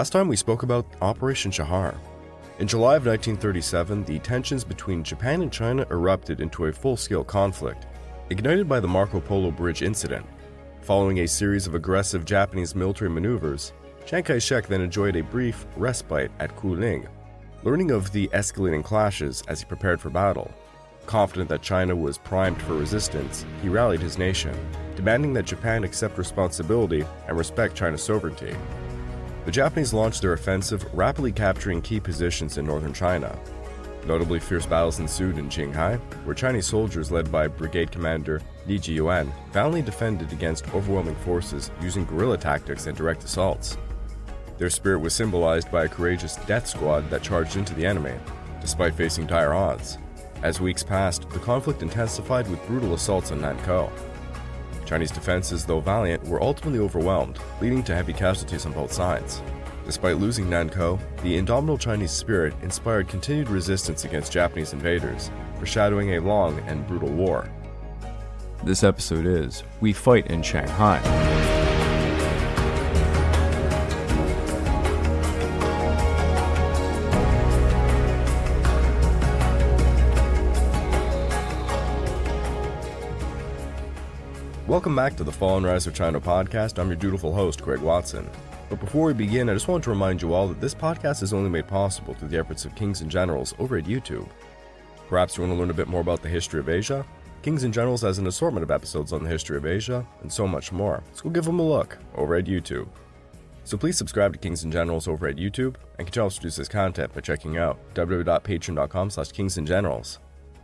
Last time we spoke about Operation Shahar. In July of 1937, the tensions between Japan and China erupted into a full-scale conflict, ignited by the Marco Polo Bridge incident. Following a series of aggressive Japanese military maneuvers, Chiang Kai-shek then enjoyed a brief respite at Kuling, learning of the escalating clashes as he prepared for battle. Confident that China was primed for resistance, he rallied his nation, demanding that Japan accept responsibility and respect China's sovereignty. The Japanese launched their offensive, rapidly capturing key positions in northern China. Notably, fierce battles ensued in Shanghai, where Chinese soldiers led by Brigade Commander Li Jiyuan valiantly defended against overwhelming forces using guerrilla tactics and direct assaults. Their spirit was symbolized by a courageous death squad that charged into the enemy, despite facing dire odds. As weeks passed, the conflict intensified with brutal assaults on Nankou. Chinese defenses, though valiant, were ultimately overwhelmed, leading to heavy casualties on both sides. Despite losing Nankou, the indomitable Chinese spirit inspired continued resistance against Japanese invaders, foreshadowing a long and brutal war. This episode is We Fight in Shanghai. Welcome back to the Fall and Rise of China podcast. I'm your dutiful host, Craig Watson. But before we begin, I just want to remind you all that this podcast is only made possible through the efforts of Kings and Generals over at YouTube. Perhaps you want to learn a bit more about the history of Asia? Kings and Generals has an assortment of episodes on the history of Asia, and so much more. So go give them a look over at YouTube. So please subscribe to Kings and Generals over at YouTube, and continue to produce this content by checking out www.patreon.com/kingsandgenerals.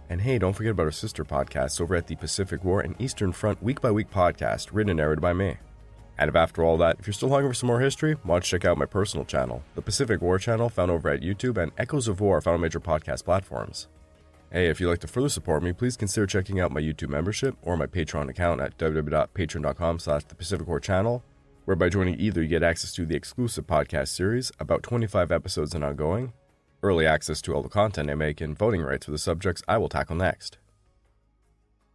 And hey, don't forget about our sister podcasts over at the Pacific War and Eastern Front week-by-week podcast, written and narrated by me. And if after all that, if you're still hungry for some more history, why don't you check out my personal channel, the Pacific War channel, found over at YouTube, and Echoes of War, found on major podcast platforms. Hey, if you'd like to further support me, please consider checking out my YouTube membership or my Patreon account at www.patreon.com/thepacificwarchannel, where by joining either you get access to the exclusive podcast series, about 25 episodes and ongoing, early access to all the content I make, and voting rights for the subjects I will tackle next.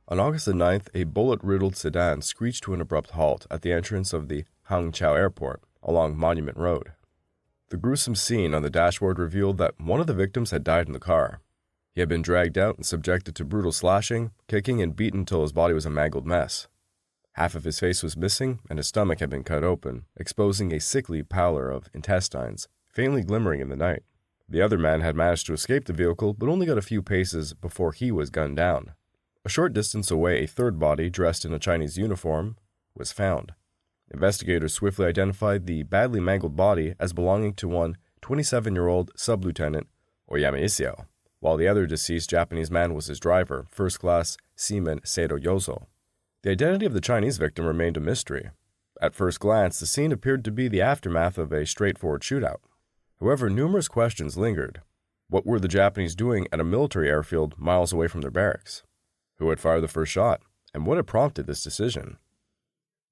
On August the 9th, a bullet-riddled sedan screeched to an abrupt halt at the entrance of the Hongqiao airport along Monument Road. The gruesome scene on the dashboard revealed that one of the victims had died in the car. He had been dragged out and subjected to brutal slashing, kicking, and beaten until his body was a mangled mess. Half of his face was missing, and his stomach had been cut open, exposing a sickly pallor of intestines, faintly glimmering in the night. The other man had managed to escape the vehicle, but only got a few paces before he was gunned down. A short distance away, a third body, dressed in a Chinese uniform, was found. Investigators swiftly identified the badly mangled body as belonging to one 27-year-old Sub-Lieutenant Oyama, while the other deceased Japanese man was his driver, first-class seaman Seito Yozo. The identity of the Chinese victim remained a mystery. At first glance, the scene appeared to be the aftermath of a straightforward shootout. However, numerous questions lingered. What were the Japanese doing at a military airfield miles away from their barracks? Who had fired the first shot? And what had prompted this decision?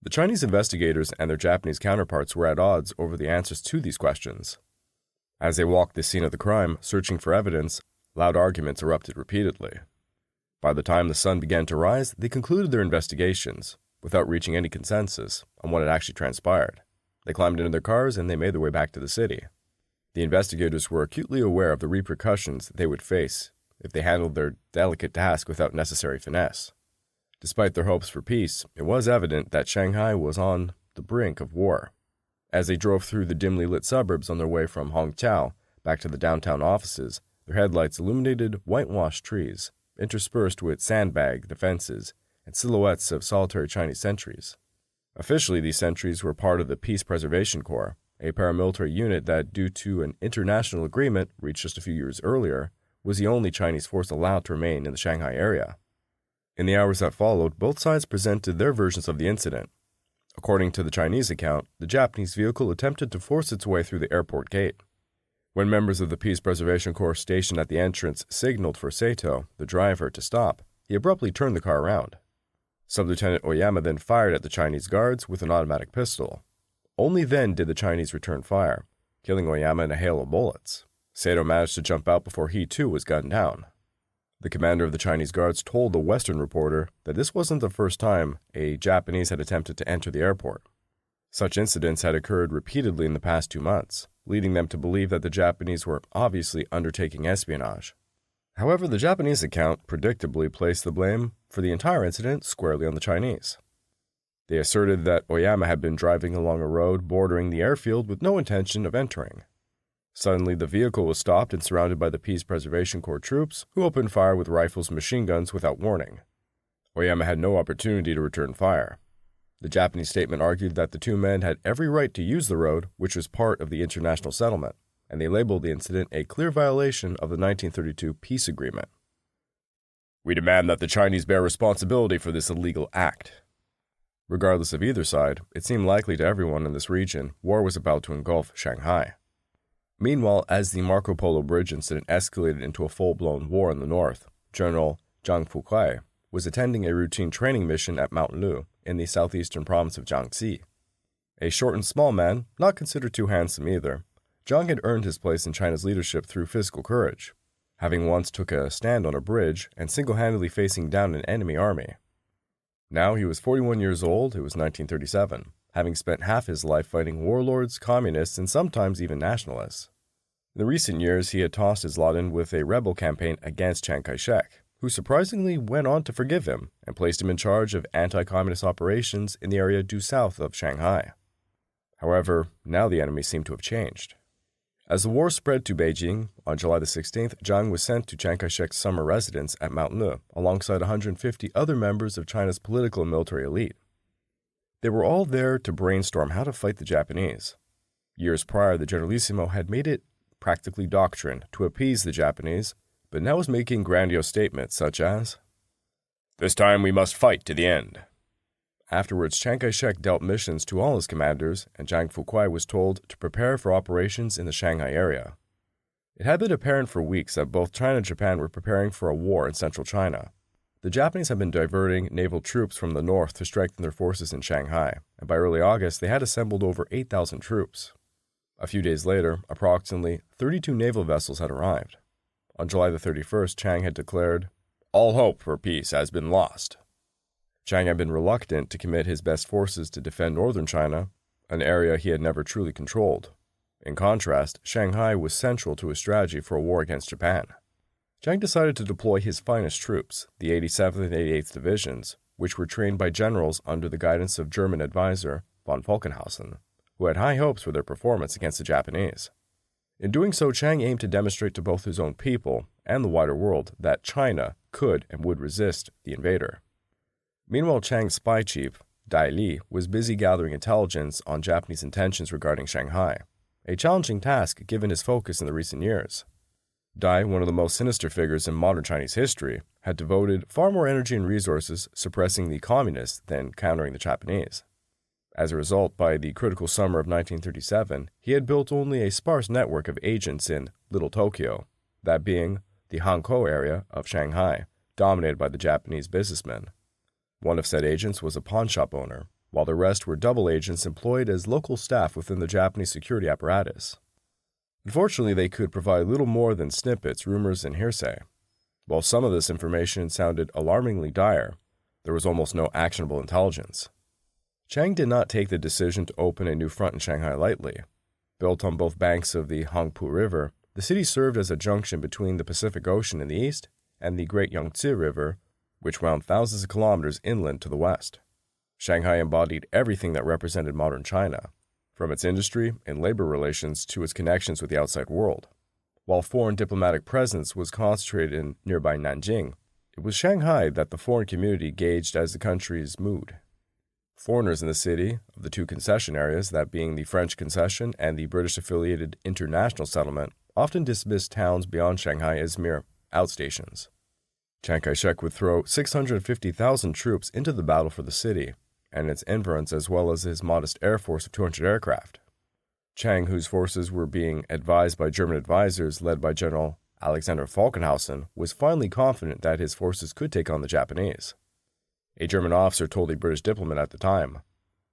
The Chinese investigators and their Japanese counterparts were at odds over the answers to these questions. As they walked the scene of the crime, searching for evidence, loud arguments erupted repeatedly. By the time the sun began to rise, they concluded their investigations, without reaching any consensus on what had actually transpired. They climbed into their cars and they made their way back to the city. The investigators were acutely aware of the repercussions they would face if they handled their delicate task without necessary finesse. Despite their hopes for peace, it was evident that Shanghai was on the brink of war. As they drove through the dimly lit suburbs on their way from Hongqiao back to the downtown offices, their headlights illuminated whitewashed trees, interspersed with sandbag defenses and silhouettes of solitary Chinese sentries. Officially, these sentries were part of the Peace Preservation Corps, a paramilitary unit that, due to an international agreement reached just a few years earlier, was the only Chinese force allowed to remain in the Shanghai area. In the hours that followed, both sides presented their versions of the incident. According to the Chinese account, the Japanese vehicle attempted to force its way through the airport gate. When members of the Peace Preservation Corps stationed at the entrance signaled for Seito, the driver, to stop, he abruptly turned the car around. Sub-Lieutenant Oyama then fired at the Chinese guards with an automatic pistol. Only then did the Chinese return fire, killing Oyama in a hail of bullets. Seito managed to jump out before he too was gunned down. The commander of the Chinese guards told the Western Reporter that this wasn't the first time a Japanese had attempted to enter the airport. Such incidents had occurred repeatedly in the past 2 months, leading them to believe that the Japanese were obviously undertaking espionage. However, the Japanese account predictably placed the blame for the entire incident squarely on the Chinese. They asserted that Oyama had been driving along a road bordering the airfield with no intention of entering. Suddenly, the vehicle was stopped and surrounded by the Peace Preservation Corps troops, who opened fire with rifles and machine guns without warning. Oyama had no opportunity to return fire. The Japanese statement argued that the two men had every right to use the road, which was part of the international settlement, and they labeled the incident a clear violation of the 1932 peace agreement. "We demand that the Chinese bear responsibility for this illegal act." Regardless of either side, it seemed likely to everyone in this region war was about to engulf Shanghai. Meanwhile, as the Marco Polo Bridge incident escalated into a full-blown war in the north, General Zhang Fukai was attending a routine training mission at Mount Lu in the southeastern province of Jiangxi. A short and small man, not considered too handsome either, Zhang had earned his place in China's leadership through physical courage, having once took a stand on a bridge and single-handedly facing down an enemy army. Now he was 41 years old. It was 1937, having spent half his life fighting warlords, communists, and sometimes even nationalists. In the recent years, he had tossed his lot in with a rebel campaign against Chiang Kai-shek, who surprisingly went on to forgive him and placed him in charge of anti-communist operations in the area due south of Shanghai. However, now the enemy seemed to have changed. As the war spread to Beijing, on July the 16th, Zhang was sent to Chiang Kai-shek's summer residence at Mount Lu, alongside 150 other members of China's political and military elite. They were all there to brainstorm how to fight the Japanese. Years prior, the Generalissimo had made it practically doctrine to appease the Japanese, but now was making grandiose statements such as, "This time we must fight to the end." Afterwards, Chiang Kai-shek dealt missions to all his commanders, and Zhang Fukai was told to prepare for operations in the Shanghai area. It had been apparent for weeks that both China and Japan were preparing for a war in central China. The Japanese had been diverting naval troops from the north to strengthen their forces in Shanghai, and by early August they had assembled over 8,000 troops. A few days later, approximately 32 naval vessels had arrived. On July the 31st, Chiang had declared, "All hope for peace has been lost." Chiang had been reluctant to commit his best forces to defend northern China, an area he had never truly controlled. In contrast, Shanghai was central to his strategy for a war against Japan. Chiang decided to deploy his finest troops, the 87th and 88th Divisions, which were trained by generals under the guidance of German advisor von Falkenhausen, who had high hopes for their performance against the Japanese. In doing so, Chiang aimed to demonstrate to both his own people and the wider world that China could and would resist the invader. Meanwhile, Chiang's spy chief, Dai Li, was busy gathering intelligence on Japanese intentions regarding Shanghai, a challenging task given his focus in the recent years. Dai, one of the most sinister figures in modern Chinese history, had devoted far more energy and resources suppressing the communists than countering the Japanese. As a result, by the critical summer of 1937, he had built only a sparse network of agents in Little Tokyo, that being the Hongqiao area of Shanghai, dominated by the Japanese businessmen. One of said agents was a pawnshop owner, while the rest were double agents employed as local staff within the Japanese security apparatus. Unfortunately, they could provide little more than snippets, rumors, and hearsay. While some of this information sounded alarmingly dire, there was almost no actionable intelligence. Chiang did not take the decision to open a new front in Shanghai lightly. Built on both banks of the Hongpu River, the city served as a junction between the Pacific Ocean in the east and the Great Yangtze River, which wound thousands of kilometers inland to the west. Shanghai embodied everything that represented modern China, from its industry and labor relations to its connections with the outside world. While foreign diplomatic presence was concentrated in nearby Nanjing, it was Shanghai that the foreign community gauged as the country's mood. Foreigners in the city, of the two concession areas, that being the French concession and the British-affiliated international settlement, often dismissed towns beyond Shanghai as mere outstations. Chiang Kai-shek would throw 650,000 troops into the battle for the city and its environs, as well as his modest air force of 200 aircraft. Chiang, whose forces were being advised by German advisors led by General Alexander Falkenhausen, was finally confident that his forces could take on the Japanese. A German officer told a British diplomat at the time,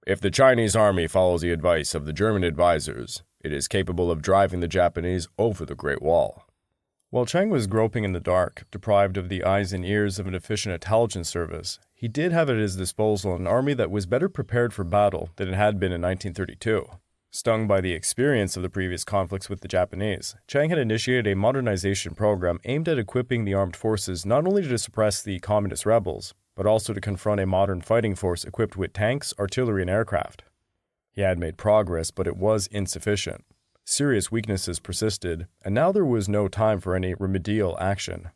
"If the Chinese army follows the advice of the German advisors, it is capable of driving the Japanese over the Great Wall." While Chiang was groping in the dark, deprived of the eyes and ears of an efficient intelligence service, he did have at his disposal an army that was better prepared for battle than it had been in 1932. Stung by the experience of the previous conflicts with the Japanese, Chiang had initiated a modernization program aimed at equipping the armed forces not only to suppress the communist rebels, but also to confront a modern fighting force equipped with tanks, artillery, and aircraft. He had made progress, but it was insufficient. Serious weaknesses persisted, and now there was no time for any remedial action.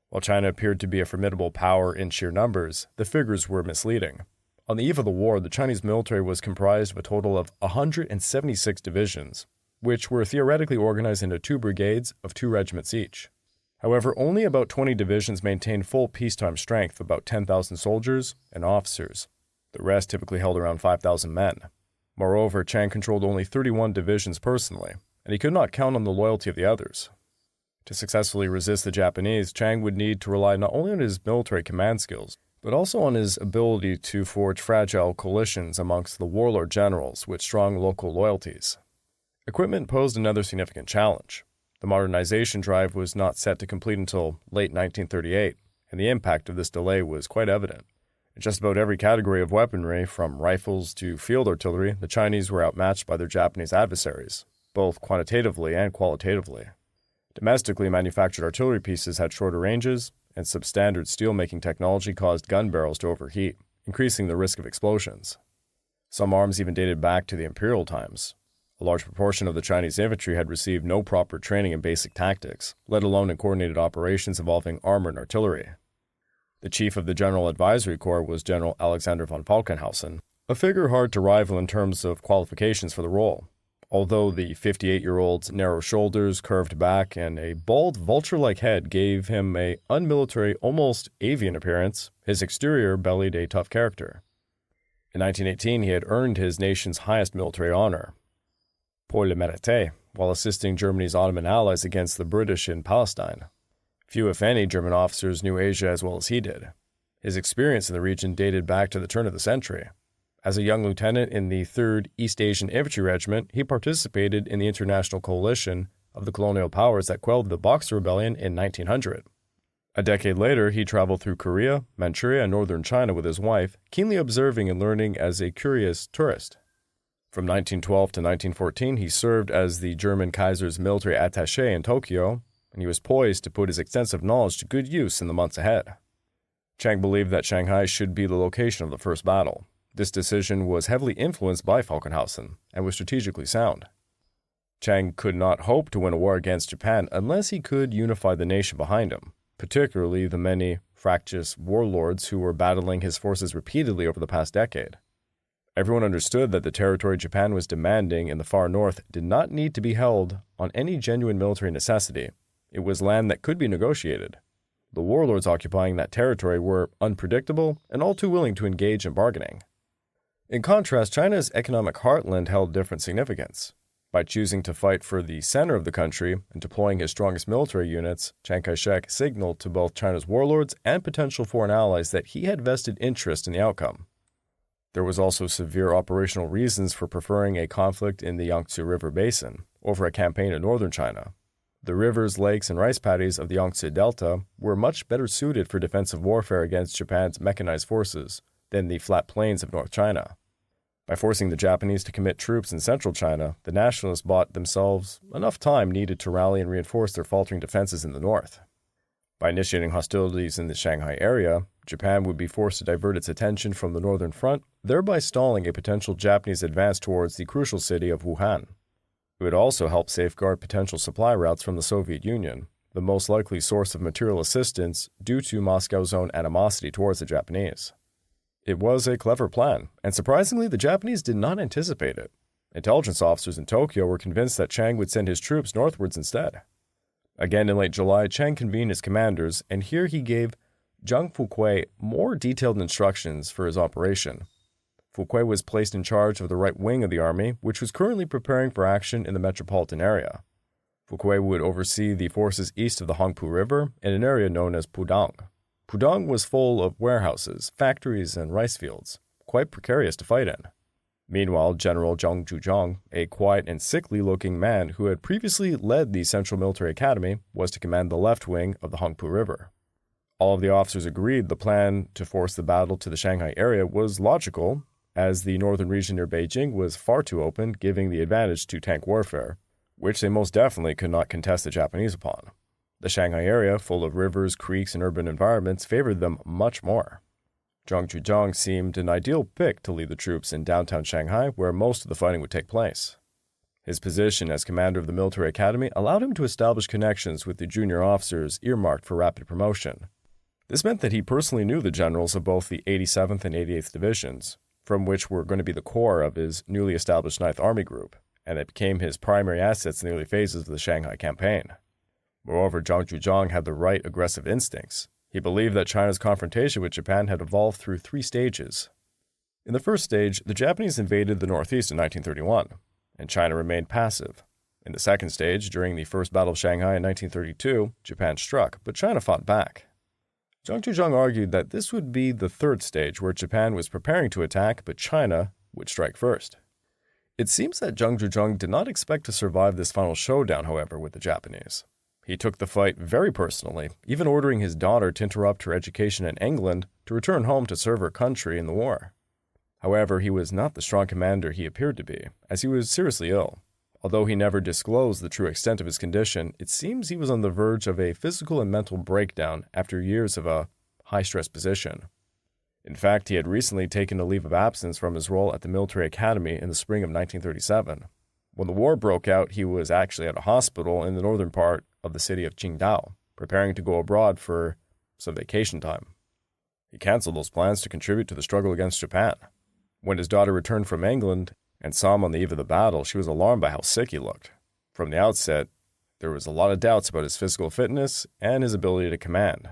While China appeared to be a formidable power in sheer numbers, the figures were misleading. On the eve of the war, the Chinese military was comprised of a total of 176 divisions, which were theoretically organized into 2 brigades of 2 regiments each. However, only about 20 divisions maintained full peacetime strength of about 10,000 soldiers and officers. The rest typically held around 5,000 men. Moreover, Chiang controlled only 31 divisions personally, and he could not count on the loyalty of the others. To successfully resist the Japanese, Chiang would need to rely not only on his military command skills, but also on his ability to forge fragile coalitions amongst the warlord generals with strong local loyalties. Equipment posed another significant challenge. The modernization drive was not set to complete until late 1938, and the impact of this delay was quite evident. In just about every category of weaponry, from rifles to field artillery, the Chinese were outmatched by their Japanese adversaries, both quantitatively and qualitatively. Domestically manufactured artillery pieces had shorter ranges, and substandard steel-making technology caused gun barrels to overheat, increasing the risk of explosions. Some arms even dated back to the imperial times. A large proportion of the Chinese infantry had received no proper training in basic tactics, let alone in coordinated operations involving armor and artillery. The chief of the General Advisory Corps was General Alexander von Falkenhausen, a figure hard to rival in terms of qualifications for the role. Although the 58-year-old's narrow shoulders, curved back, and a bald, vulture-like head gave him an unmilitary, almost avian appearance, his exterior bellied a tough character. In 1918, he had earned his nation's highest military honor, pour le mérite, while assisting Germany's Ottoman allies against the British in Palestine. Few, if any, German officers knew Asia as well as he did. His experience in the region dated back to the turn of the century. As a young lieutenant in the 3rd East Asian Infantry Regiment, he participated in the international coalition of the colonial powers that quelled the Boxer Rebellion in 1900. A decade later, he traveled through Korea, Manchuria, and northern China with his wife, keenly observing and learning as a curious tourist. From 1912 to 1914, he served as the German Kaiser's military attaché in Tokyo, and he was poised to put his extensive knowledge to good use in the months ahead. Chiang believed that Shanghai should be the location of the first battle. This decision was heavily influenced by Falkenhausen and was strategically sound. Chiang could not hope to win a war against Japan unless he could unify the nation behind him, particularly the many fractious warlords who were battling his forces repeatedly over the past decade. Everyone understood that the territory Japan was demanding in the far north did not need to be held on any genuine military necessity. It was land that could be negotiated. The warlords occupying that territory were unpredictable and all too willing to engage in bargaining. In contrast, China's economic heartland held different significance. By choosing to fight for the center of the country and deploying his strongest military units, Chiang Kai-shek signaled to both China's warlords and potential foreign allies that he had vested interest in the outcome. There was also severe operational reasons for preferring a conflict in the Yangtze River Basin over a campaign in northern China. The rivers, lakes, and rice paddies of the Yangtze Delta were much better suited for defensive warfare against Japan's mechanized forces than the flat plains of North China. By forcing the Japanese to commit troops in central China, the nationalists bought themselves enough time needed to rally and reinforce their faltering defenses in the north. By initiating hostilities in the Shanghai area, Japan would be forced to divert its attention from the northern front, thereby stalling a potential Japanese advance towards the crucial city of Wuhan. It would also help safeguard potential supply routes from the Soviet Union, the most likely source of material assistance due to Moscow's own animosity towards the Japanese. It was a clever plan, and surprisingly, the Japanese did not anticipate it. Intelligence officers in Tokyo were convinced that Chiang would send his troops northwards instead. Again in late July, Chiang convened his commanders, and here he gave Zhang Fuquay more detailed instructions for his operation. Fuquay was placed in charge of the right wing of the army, which was currently preparing for action in the metropolitan area. Fuquay would oversee the forces east of the Hongqiao River in an area known as Pudong. Pudong was full of warehouses, factories, and rice fields, quite precarious to fight in. Meanwhile, General Zhang Zhuzhong, a quiet and sickly-looking man who had previously led the Central Military Academy, was to command the left wing of the Hongqiao River. All of the officers agreed the plan to force the battle to the Shanghai area was logical, as the northern region near Beijing was far too open, giving the advantage to tank warfare, which they most definitely could not contest the Japanese upon. The Shanghai area, full of rivers, creeks, and urban environments, favored them much more. Zhang Zhuzhang seemed an ideal pick to lead the troops in downtown Shanghai, where most of the fighting would take place. His position as commander of the military academy allowed him to establish connections with the junior officers earmarked for rapid promotion. This meant that he personally knew the generals of both the 87th and 88th Divisions, from which were going to be the core of his newly established 9th Army Group, and it became his primary assets in the early phases of the Shanghai campaign. Moreover, Zhang Zhuzhang had the right aggressive instincts. He believed that China's confrontation with Japan had evolved through 3 stages. In the first stage, the Japanese invaded the Northeast in 1931, and China remained passive. In the second stage, during the First Battle of Shanghai in 1932, Japan struck, but China fought back. Zhang Zhuzhang argued that this would be the third stage, where Japan was preparing to attack, but China would strike first. It seems that Zhang Zhuzhang did not expect to survive this final showdown, however, with the Japanese. He took the fight very personally, even ordering his daughter to interrupt her education in England to return home to serve her country in the war. However, he was not the strong commander he appeared to be, as he was seriously ill. Although he never disclosed the true extent of his condition, it seems he was on the verge of a physical and mental breakdown after years of a high-stress position. In fact, he had recently taken a leave of absence from his role at the military academy in the spring of 1937. When the war broke out, he was actually at a hospital in the northern part of the city of Qingdao, preparing to go abroad for some vacation time. He canceled those plans to contribute to the struggle against Japan. When his daughter returned from England and saw him on the eve of the battle, she was alarmed by how sick he looked. From the outset, there was a lot of doubts about his physical fitness and his ability to command.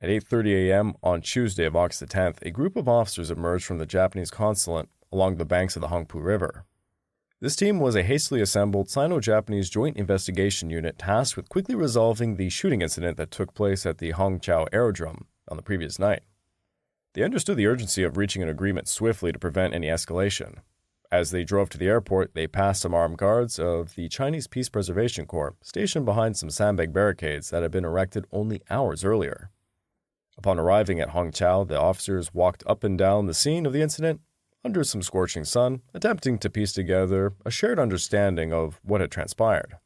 At 8:30 a.m. on Tuesday of August 10th, a group of officers emerged from the Japanese consulate along the banks of the Hongqiao River. This team was a hastily assembled Sino-Japanese joint investigation unit tasked with quickly resolving the shooting incident that took place at the Hongqiao aerodrome on the previous night. They understood the urgency of reaching an agreement swiftly to prevent any escalation. As they drove to the airport, they passed some armed guards of the Chinese Peace Preservation Corps stationed behind some sandbag barricades that had been erected only hours earlier. Upon arriving at Hongqiao, the officers walked up and down the scene of the incident under some scorching sun, attempting to piece together a shared understanding of what had transpired.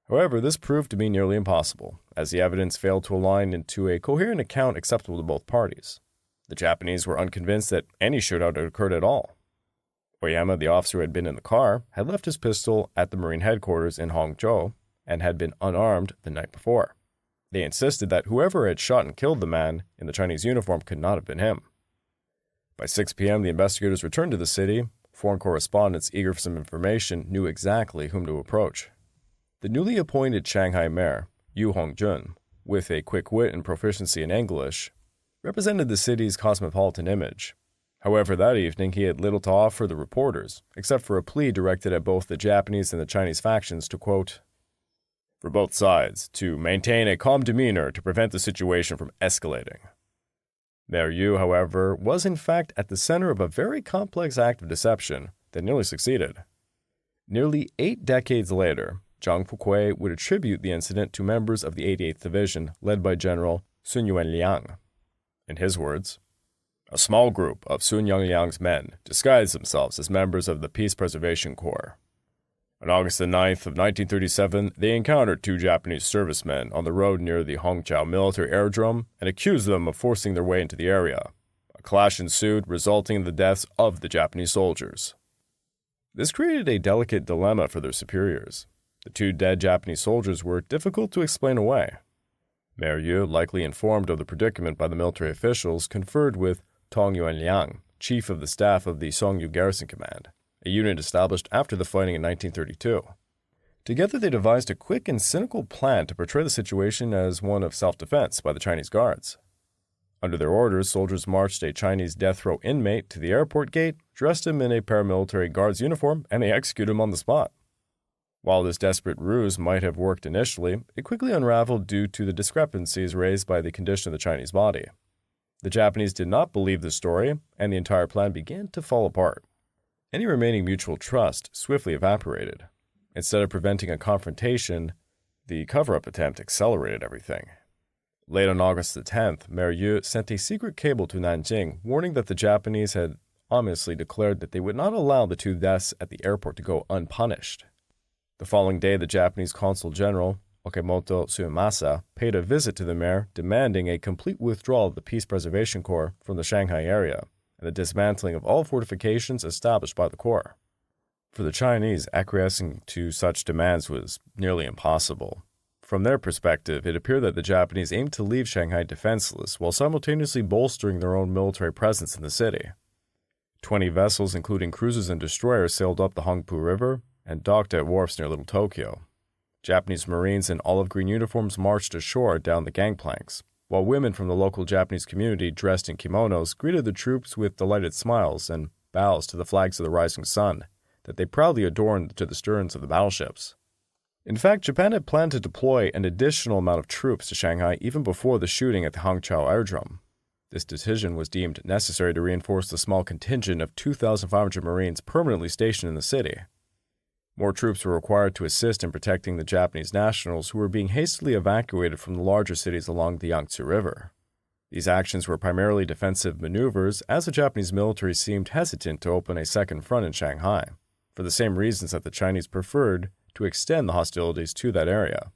However, this proved to be nearly impossible, as the evidence failed to align into a coherent account acceptable to both parties. The Japanese were unconvinced that any shootout had occurred at all. Oyama, the officer who had been in the car, had left his pistol at the Marine headquarters in Hongqiao and had been unarmed the night before. They insisted that whoever had shot and killed the man in the Chinese uniform could not have been him. By 6 p.m., the investigators returned to the city. Foreign correspondents, eager for some information, knew exactly whom to approach. The newly appointed Shanghai mayor, Yu Hongjun, with a quick wit and proficiency in English, represented the city's cosmopolitan image. However, that evening he had little to offer the reporters, except for a plea directed at both the Japanese and the Chinese factions to, quote, "for both sides, to maintain a calm demeanor to prevent the situation from escalating." Mayor Yu, however, was in fact at the center of a very complex act of deception that nearly succeeded. Nearly 8 decades later, Zhang Fukuei would attribute the incident to members of the 88th Division led by General Sun Yuanliang. In his words, "A small group of Sun Yuanliang's men disguised themselves as members of the Peace Preservation Corps. On August the 9th of 1937, they encountered 2 Japanese servicemen on the road near the Hongqiao military aerodrome and accused them of forcing their way into the area. A clash ensued, resulting in the deaths of the Japanese soldiers." This created a delicate dilemma for their superiors. The 2 dead Japanese soldiers were difficult to explain away. Mayor Yu, likely informed of the predicament by the military officials, conferred with Tong Yuanliang, chief of the staff of the Songyu Garrison Command, a unit established after the fighting in 1932. Together they devised a quick and cynical plan to portray the situation as one of self-defense by the Chinese guards. Under their orders, soldiers marched a Chinese death row inmate to the airport gate, dressed him in a paramilitary guard's uniform, and they executed him on the spot. While this desperate ruse might have worked initially, it quickly unraveled due to the discrepancies raised by the condition of the Chinese body. The Japanese did not believe the story, and the entire plan began to fall apart. Any remaining mutual trust swiftly evaporated. Instead of preventing a confrontation, the cover-up attempt accelerated everything. Late on August the 10th, Mayor Yu sent a secret cable to Nanjing warning that the Japanese had ominously declared that they would not allow the 2 deaths at the airport to go unpunished. The following day, the Japanese Consul General, Okamoto Tsuemasa, paid a visit to the mayor, demanding a complete withdrawal of the Peace Preservation Corps from the Shanghai area and the dismantling of all fortifications established by the Corps. For the Chinese, acquiescing to such demands was nearly impossible. From their perspective, it appeared that the Japanese aimed to leave Shanghai defenseless while simultaneously bolstering their own military presence in the city. 20 vessels, including cruisers and destroyers, sailed up the Hongqiao River and docked at wharfs near Little Tokyo. Japanese Marines in olive green uniforms marched ashore down the gangplanks, while women from the local Japanese community dressed in kimonos greeted the troops with delighted smiles and bows to the flags of the rising sun that they proudly adorned to the sterns of the battleships. In fact, Japan had planned to deploy an additional amount of troops to Shanghai even before the shooting at the Hongqiao aerodrome. This decision was deemed necessary to reinforce the small contingent of 2,500 Marines permanently stationed in the city. More troops were required to assist in protecting the Japanese nationals who were being hastily evacuated from the larger cities along the Yangtze River. These actions were primarily defensive maneuvers, as the Japanese military seemed hesitant to open a second front in Shanghai, for the same reasons that the Chinese preferred to extend the hostilities to that area.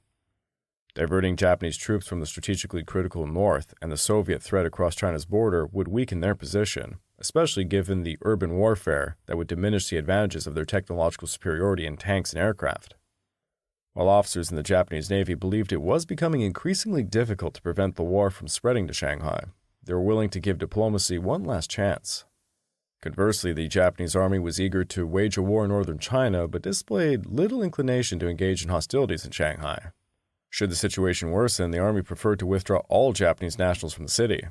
Diverting Japanese troops from the strategically critical north and the Soviet threat across China's border would weaken their position, especially given the urban warfare that would diminish the advantages of their technological superiority in tanks and aircraft. While officers in the Japanese Navy believed it was becoming increasingly difficult to prevent the war from spreading to Shanghai, they were willing to give diplomacy one last chance. Conversely, the Japanese army was eager to wage a war in northern China, but displayed little inclination to engage in hostilities in Shanghai. Should the situation worsen, the army preferred to withdraw all Japanese nationals from the city.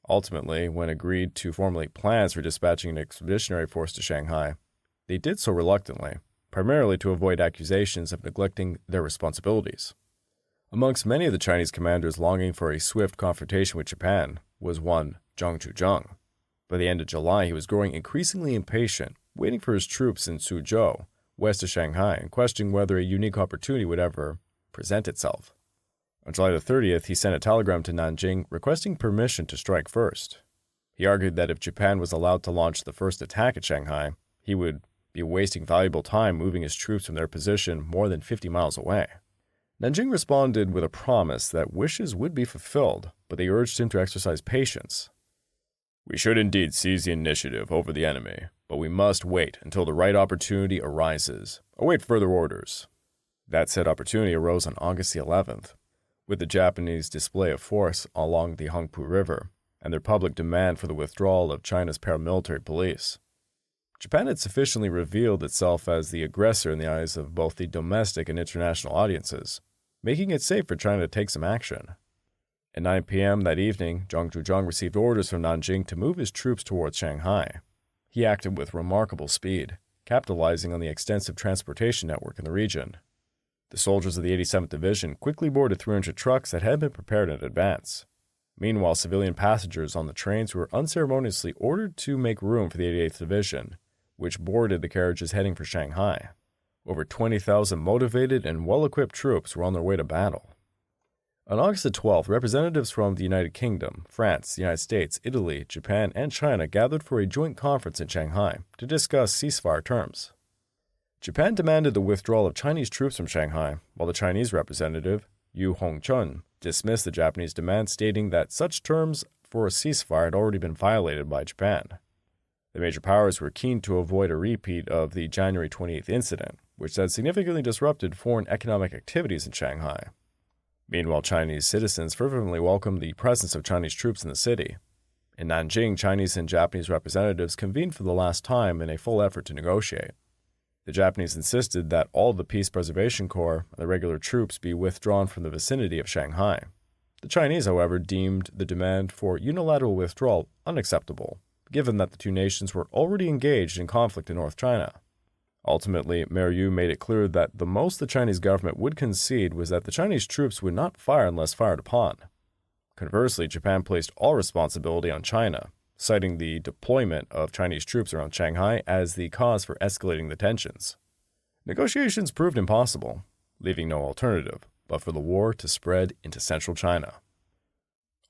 Ultimately, when agreed to formulate plans for dispatching an expeditionary force to Shanghai, they did so reluctantly, primarily to avoid accusations of neglecting their responsibilities. Amongst many of the Chinese commanders longing for a swift confrontation with Japan was one Zhang Zhuzheng. By the end of July, he was growing increasingly impatient, waiting for his troops in Suzhou, west of Shanghai, and questioning whether a unique opportunity would ever present itself. On July the 30th, he sent a telegram to Nanjing requesting permission to strike first. He argued that if Japan was allowed to launch the first attack at Shanghai, he would be wasting valuable time moving his troops from their position more than 50 miles away. Nanjing responded with a promise that wishes would be fulfilled, but they urged him to exercise patience. "We should indeed seize the initiative over the enemy, but we must wait until the right opportunity arises. Await further orders." That said opportunity arose on August the 11th. With the Japanese display of force along the Hongqiao River and their public demand for the withdrawal of China's paramilitary police. Japan had sufficiently revealed itself as the aggressor in the eyes of both the domestic and international audiences, making it safe for China to take some action. At 9 p.m. that evening, Zhang Zhuzheng received orders from Nanjing to move his troops towards Shanghai. He acted with remarkable speed, capitalizing on the extensive transportation network in the region. The soldiers of the 87th Division quickly boarded 300 trucks that had been prepared in advance. Meanwhile, civilian passengers on the trains were unceremoniously ordered to make room for the 88th Division, which boarded the carriages heading for Shanghai. Over 20,000 motivated and well-equipped troops were on their way to battle. On August the 12th, representatives from the United Kingdom, France, the United States, Italy, Japan, and China gathered for a joint conference in Shanghai to discuss ceasefire terms. Japan demanded the withdrawal of Chinese troops from Shanghai, while the Chinese representative, Yu Hongchun, dismissed the Japanese demand, stating that such terms for a ceasefire had already been violated by Japan. The major powers were keen to avoid a repeat of the January 28th incident, which had significantly disrupted foreign economic activities in Shanghai. Meanwhile, Chinese citizens fervently welcomed the presence of Chinese troops in the city. In Nanjing, Chinese and Japanese representatives convened for the last time in a full effort to negotiate. The Japanese insisted that all the Peace Preservation Corps and the regular troops be withdrawn from the vicinity of Shanghai. The Chinese, however, deemed the demand for unilateral withdrawal unacceptable, given that the two nations were already engaged in conflict in North China. Ultimately, Mayor Yu made it clear that the most the Chinese government would concede was that the Chinese troops would not fire unless fired upon. Conversely, Japan placed all responsibility on China, citing the deployment of Chinese troops around Shanghai as the cause for escalating the tensions. Negotiations proved impossible, leaving no alternative but for the war to spread into central China.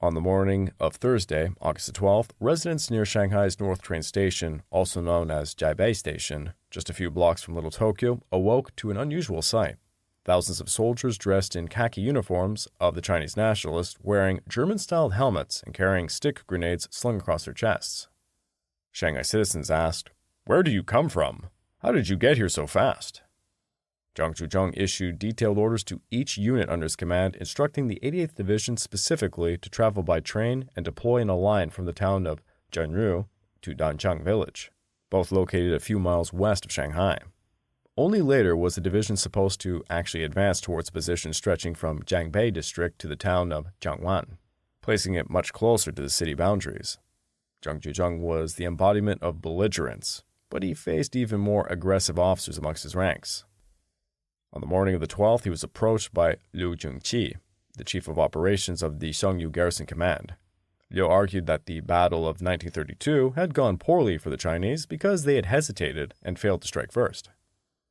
On the morning of Thursday, August 12th, residents near Shanghai's North Train Station, also known as Jiaibei Station, just a few blocks from Little Tokyo, awoke to an unusual sight. Thousands of soldiers dressed in khaki uniforms of the Chinese Nationalist, wearing German-styled helmets and carrying stick grenades slung across their chests. Shanghai citizens asked, "Where do you come from? How did you get here so fast?" Zhang Zhuzhong issued detailed orders to each unit under his command, instructing the 88th Division specifically to travel by train and deploy in a line from the town of Zhenru to Danjiang Village, both located a few miles west of Shanghai. Only later was the division supposed to actually advance towards a position stretching from Jiangbei district to the town of Jiangwan, placing it much closer to the city boundaries. Zhang Zhuzhong was the embodiment of belligerence, but he faced even more aggressive officers amongst his ranks. On the morning of the 12th, he was approached by Liu Jungqi, the chief of operations of the Xiongnu Garrison Command. Liu argued that the Battle of 1932 had gone poorly for the Chinese because they had hesitated and failed to strike first.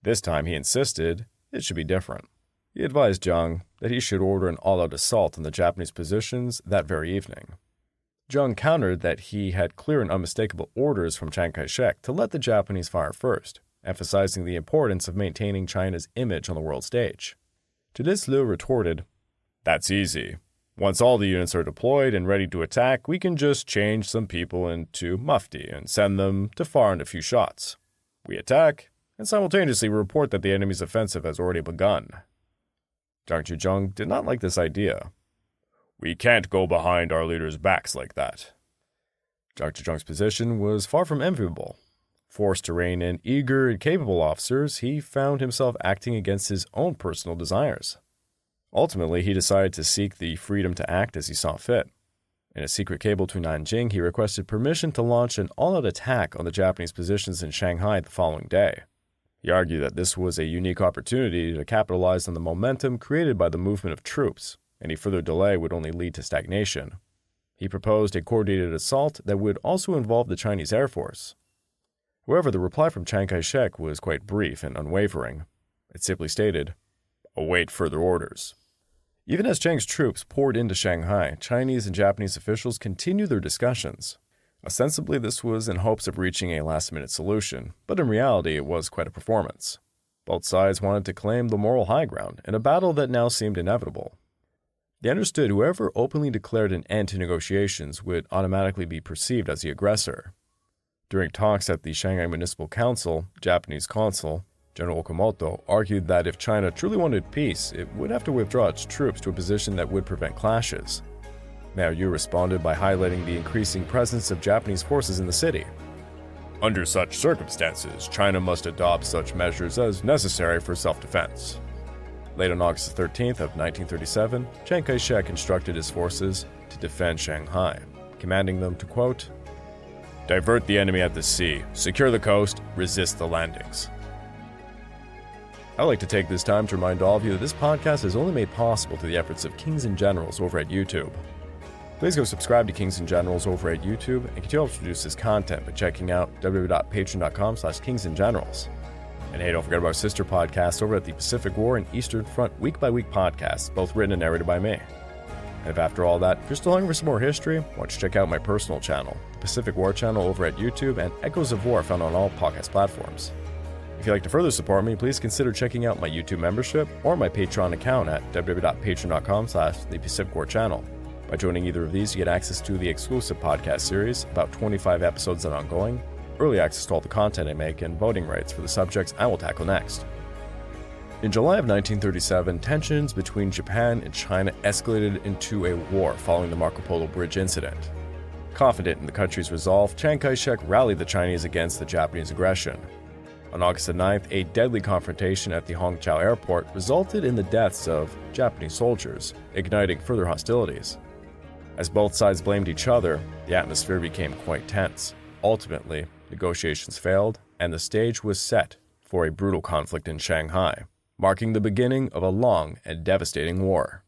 This time, he insisted it should be different. He advised Zhang that he should order an all-out assault on the Japanese positions that very evening. Zhang countered that he had clear and unmistakable orders from Chiang Kai-shek to let the Japanese fire first, emphasizing the importance of maintaining China's image on the world stage. To this, Liu retorted, "That's easy. Once all the units are deployed and ready to attack, we can just change some people into mufti and send them to fire in a few shots. We attack, and simultaneously report that the enemy's offensive has already begun." Zhang Zhuzhong did not like this idea. "We can't go behind our leaders' backs like that." Zhang Zhuzhong's position was far from enviable. Forced to rein in eager and capable officers, he found himself acting against his own personal desires. Ultimately, he decided to seek the freedom to act as he saw fit. In a secret cable to Nanjing, he requested permission to launch an all-out attack on the Japanese positions in Shanghai the following day. He argued that this was a unique opportunity to capitalize on the momentum created by the movement of troops. Any further delay would only lead to stagnation. He proposed a coordinated assault that would also involve the Chinese Air Force. However, the reply from Chiang Kai-shek was quite brief and unwavering. It simply stated, "Await further orders." Even as Chiang's troops poured into Shanghai, Chinese and Japanese officials continued their discussions. Ostensibly, this was in hopes of reaching a last-minute solution, but in reality, it was quite a performance. Both sides wanted to claim the moral high ground in a battle that now seemed inevitable. They understood whoever openly declared an end to negotiations would automatically be perceived as the aggressor. During talks at the Shanghai Municipal Council, Japanese consul General Okamoto argued that if China truly wanted peace, it would have to withdraw its troops to a position that would prevent clashes. Mao Yu responded by highlighting the increasing presence of Japanese forces in the city. "Under such circumstances, China must adopt such measures as necessary for self-defense." Late on August 13th of 1937, Chiang Kai-shek instructed his forces to defend Shanghai, commanding them to, quote, "Divert the enemy at the sea, secure the coast, resist the landings." I'd like to take this time to remind all of you that this podcast is only made possible through the efforts of Kings and Generals over at YouTube. Please go subscribe to Kings and Generals over at YouTube and continue to produce this content by checking out www.patreon.com/kingsandgenerals. And hey, don't forget about our sister podcasts over at the Pacific War and Eastern Front week-by-week podcasts, both written and narrated by me. And if after all that, you're still hungry for some more history, why don't you check out my personal channel, the Pacific War channel over at YouTube, and Echoes of War found on all podcast platforms. If you'd like to further support me, please consider checking out my YouTube membership or my Patreon account at www.patreon.com/thepacificwarchannel. By joining either of these, you get access to the exclusive podcast series, about 25 episodes and ongoing, early access to all the content I make, and voting rights for the subjects I will tackle next. In July of 1937, tensions between Japan and China escalated into a war following the Marco Polo Bridge incident. Confident in the country's resolve, Chiang Kai-shek rallied the Chinese against the Japanese aggression. On August 9th, a deadly confrontation at the Hongqiao airport resulted in the deaths of Japanese soldiers, igniting further hostilities. As both sides blamed each other, the atmosphere became quite tense. Ultimately, negotiations failed, and the stage was set for a brutal conflict in Shanghai, marking the beginning of a long and devastating war.